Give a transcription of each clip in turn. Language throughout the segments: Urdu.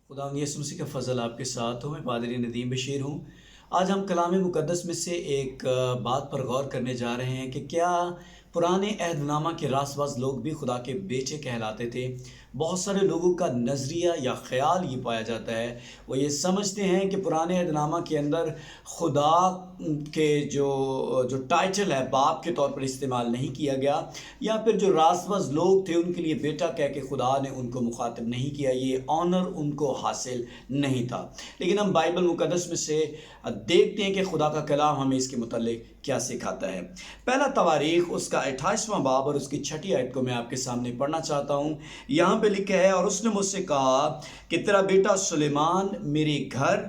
خدا یسوع مسیح کا فضل آپ کے ساتھ ہو. میں پادری ندیم بشیر ہوں. آج ہم کلام مقدس میں سے ایک بات پر غور کرنے جا رہے ہیں کہ کیا پرانے عہد نامہ کے راست باز لوگ بھی خدا کے بیٹے کہلاتے تھے. بہت سارے لوگوں کا نظریہ یا خیال یہ پایا جاتا ہے، وہ یہ سمجھتے ہیں کہ پرانے عہد نامہ کے اندر خدا کے جو ٹائٹل ہے باپ کے طور پر استعمال نہیں کیا گیا، یا پھر جو راست باز لوگ تھے ان کے لیے بیٹا کہہ کے خدا نے ان کو مخاطب نہیں کیا، یہ آنر ان کو حاصل نہیں تھا. لیکن ہم بائبل مقدس میں سے دیکھتے ہیں کہ خدا کا کلام ہمیں اس کے متعلق کیا سکھاتا ہے. پہلا تواریخ اس کا 28واں باب اور اس کی 6 آیت کو میں آپ کے سامنے پڑھنا چاہتا ہوں. یہاں پہ لکھا ہے، اور اس نے مجھ سے کہا کہ تیرا بیٹا سلیمان میرے گھر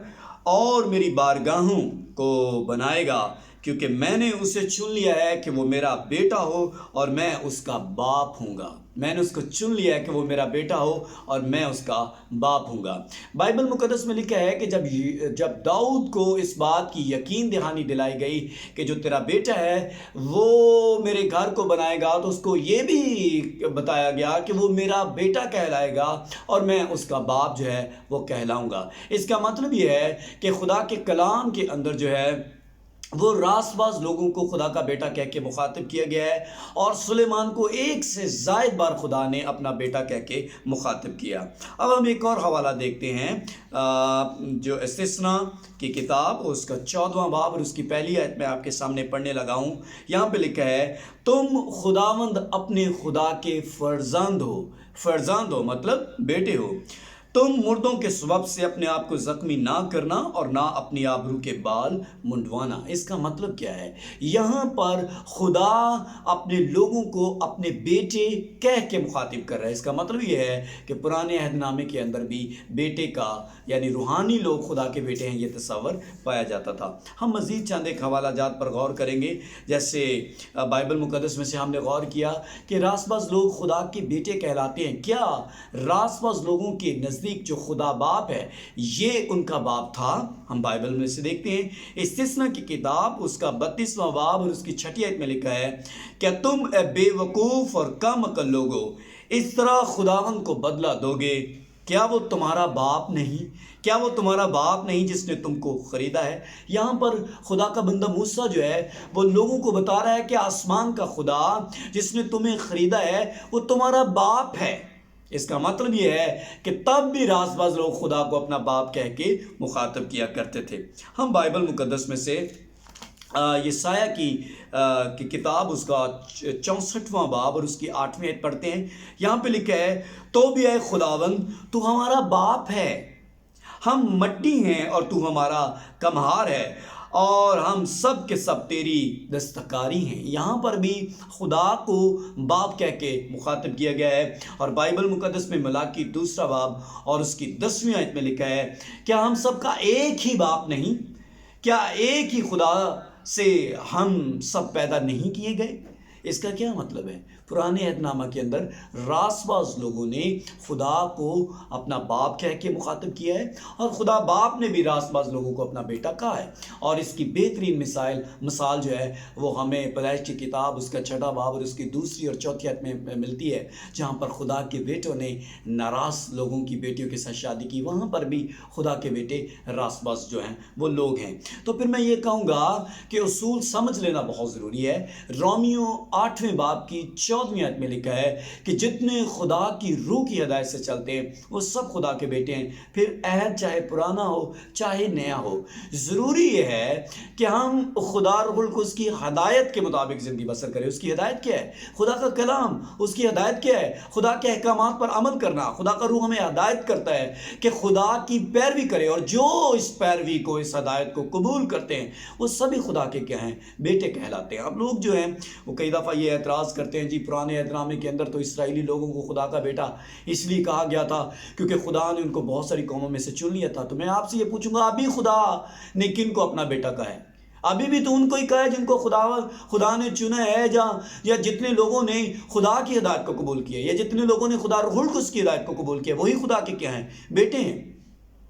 اور میری بارگاہوں کو بنائے گا، کیونکہ میں نے اسے چن لیا ہے کہ وہ میرا بیٹا ہو اور میں اس کا باپ ہوں گا. میں نے اس کو چن لیا ہے کہ وہ میرا بیٹا ہو اور میں اس کا باپ ہوں گا. بائبل مقدس میں لکھا ہے کہ جب داؤد کو اس بات کی یقین دہانی دلائی گئی کہ جو تیرا بیٹا ہے وہ میرے گھر کو بنائے گا، تو اس کو یہ بھی بتایا گیا کہ وہ میرا بیٹا کہلائے گا اور میں اس کا باپ جو ہے وہ کہلاؤں گا. اس کا مطلب یہ ہے کہ خدا کے کلام کے اندر جو ہے وہ راست باز لوگوں کو خدا کا بیٹا کہہ کے مخاطب کیا گیا ہے، اور سلیمان کو ایک سے زائد بار خدا نے اپنا بیٹا کہہ کے مخاطب کیا. اب ہم ایک اور حوالہ دیکھتے ہیں جو استثنا کی کتاب اس کا 14واں باب اور اس کی پہلی آیت میں آپ کے سامنے پڑھنے لگا ہوں. یہاں پہ لکھا ہے، تم خداوند اپنے خدا کے فرزند ہو. فرزند ہو مطلب بیٹے ہو. تم مردوں کے سبب سے اپنے آپ کو زخمی نہ کرنا اور نہ اپنی آبرو کے بال منڈوانا. اس کا مطلب کیا ہے؟ یہاں پر خدا اپنے لوگوں کو اپنے بیٹے کہہ کے مخاطب کر رہا ہے. اس کا مطلب یہ ہے کہ پرانے عہد نامے کے اندر بھی بیٹے کا یعنی روحانی لوگ خدا کے بیٹے ہیں، یہ تصور پایا جاتا تھا. ہم مزید چند ایک حوالہ جات پر غور کریں گے. جیسے بائبل مقدس میں سے ہم نے غور کیا کہ راست باز لوگ خدا کے بیٹے کہلاتے ہیں. کیا راست باز لوگوں کے نزدیک جو خدا باپ ہے یہ ان کا باپ تھا؟ ہم بائبل میں سے دیکھتے ہیں. استثنا کی کتاب اس کا 32واں باب اور اس کی 6 آیت میں لکھا ہے، کیا تم اے بے وقوف اور کم عقل لوگو اس طرح خداوند کو بدلہ دو گے؟ کیا وہ تمہارا باپ نہیں؟ کیا وہ تمہارا باپ نہیں جس نے تم کو خریدا ہے؟ یہاں پر خدا کا بندہ موسیٰ جو ہے وہ لوگوں کو بتا رہا ہے کہ آسمان کا خدا جس نے تمہیں خریدا ہے وہ تمہارا باپ ہے. اس کا مطلب یہ ہے کہ تب بھی راست باز لوگ خدا کو اپنا باپ کہہ کے مخاطب کیا کرتے تھے. ہم بائبل مقدس میں سے یسایہ کی کتاب اس کا 64واں باب اور اس کی 8ویں آیت پڑھتے ہیں. یہاں پہ لکھا ہے، تو بھی اے خداوند تو ہمارا باپ ہے، ہم مٹی ہیں اور تو ہمارا کمہار ہے، اور ہم سب کے سب تیری دستکاری ہیں. یہاں پر بھی خدا کو باپ کہہ کے مخاطب کیا گیا ہے. اور بائبل مقدس میں ملاکی 2 باب اور اس کی 10ویں آیت میں لکھا ہے، کیا ہم سب کا ایک ہی باپ نہیں؟ کیا ایک ہی خدا سے ہم سب پیدا نہیں کیے گئے؟ اس کا کیا مطلب ہے؟ پرانے عہد نامہ کے اندر راست باز لوگوں نے خدا کو اپنا باپ کہہ کے مخاطب کیا ہے، اور خدا باپ نے بھی راست باز لوگوں کو اپنا بیٹا کہا ہے. اور اس کی بہترین مثال جو ہے وہ ہمیں پیدائش کی کتاب اس کا 6واں باب اور اس کی 2 اور 4 آیت میں ملتی ہے، جہاں پر خدا کے بیٹوں نے ناراض لوگوں کی بیٹیوں کے ساتھ شادی کی. وہاں پر بھی خدا کے بیٹے راست باز جو ہیں وہ لوگ ہیں. تو پھر میں یہ کہوں گا کہ اصول سمجھ لینا بہت ضروری ہے. رومیو 8ویں باب کی 14ویں آیت میں لکھا ہے کہ جتنے خدا کی روح کی ہدایت سے چلتے ہیں وہ سب خدا کے بیٹے ہیں. پھر عہد چاہے پرانا ہو چاہے نیا ہو، ضروری یہ ہے کہ ہم خدا روح القدس کی ہدایت کے مطابق زندگی بسر کریں. اس کی ہدایت کیا ہے؟ خدا کا کلام. اس کی ہدایت کیا ہے؟ خدا کے احکامات پر عمل کرنا. خدا کا روح ہمیں ہدایت کرتا ہے کہ خدا کی پیروی کرے، اور جو اس پیروی کو اس ہدایت کو قبول کرتے ہیں وہ سبھی خدا کے کیا ہیں؟ بیٹے کہلاتے ہیں. اب لوگ جو ہیں وہ کئی دفعہ یہ اعتراض کرتے ہیں، جی پرانے عہد نامے کے اندر تو اسرائیلی لوگوں کو خدا کا بیٹا اس لیے کہا گیا تھا کیونکہ خدا نے ان کو بہت ساری قوموں میں سے چن لیا تھا. تو میں آپ سے یہ پوچھوں گا، ابھی خدا نے کن کو اپنا بیٹا کہا ہے؟ ابھی بھی تو ان کو ہی کہا ہے جن کو خدا نے چنا ہے، یا جتنے لوگوں نے خدا کی ہدایت کو قبول کیا، یا جتنے لوگوں نے خدا روح القدس کی ہدایت کو قبول کیا، وہی خدا کے کیا ہیں؟ بیٹے ہیں.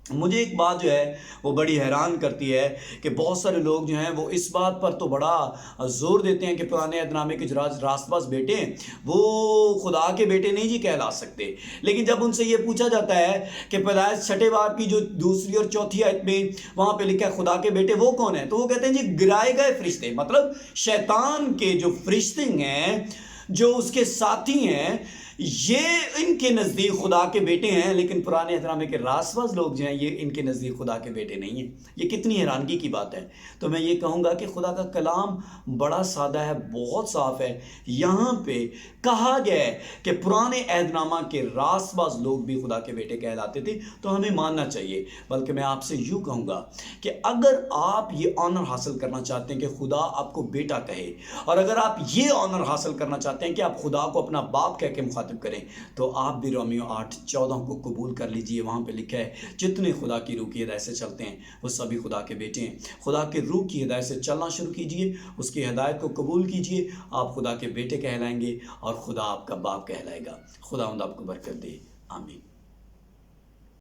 مجھے ایک بات جو ہے وہ بڑی حیران کرتی ہے کہ بہت سارے لوگ جو ہیں وہ اس بات پر تو بڑا زور دیتے ہیں کہ پرانے عہد نامے کے جو راست باز بیٹے ہیں وہ خدا کے بیٹے نہیں جی کہلا سکتے، لیکن جب ان سے یہ پوچھا جاتا ہے کہ پیدائش چھٹے باب کی جو دوسری اور چوتھی آیت میں وہاں پہ لکھا ہے خدا کے بیٹے وہ کون ہیں، تو وہ کہتے ہیں جی گرائے گئے فرشتے، مطلب شیطان کے جو فرشتے ہیں، جو اس کے ساتھی ہیں، یہ ان کے نزدیک خدا کے بیٹے ہیں، لیکن پرانے عہد نامے کے راست باز لوگ جو ہیں یہ ان کے نزدیک خدا کے بیٹے نہیں ہیں۔ یہ کتنی حیرانگی کی بات ہے۔ تو میں یہ کہوں گا کہ خدا کا کلام بڑا سادہ ہے، بہت صاف ہے۔ یہاں پہ کہا گیا ہے کہ پرانے عہد نامہ کے راست باز لوگ بھی خدا کے بیٹے کہلاتے تھے، تو ہمیں ماننا چاہیے۔ بلکہ میں آپ سے یوں کہوں گا کہ اگر آپ یہ آنر حاصل کرنا چاہتے ہیں کہ خدا آپ کو بیٹا کہے، اور اگر آپ یہ آنر حاصل کرنا چاہتے ہیں کہ آپ خدا کو اپنا باپ کہہ کے مخاطب کریں، تو آپ بھی رومیو 8:14 کو قبول کر لیجئے۔ وہاں پہ لکھا ہے جتنے خدا کی روح کی ہدایت سے چلتے ہیں وہ سبھی خدا کے بیٹے ہیں۔ خدا کے روح کی ہدایت سے چلنا شروع کیجئے، اس کی ہدایت کو قبول کیجئے، آپ خدا کے بیٹے کہلائیں گے اور خدا آپ کا باپ کہلائے گا۔ خداوند آپ کو برکت دے، آمین۔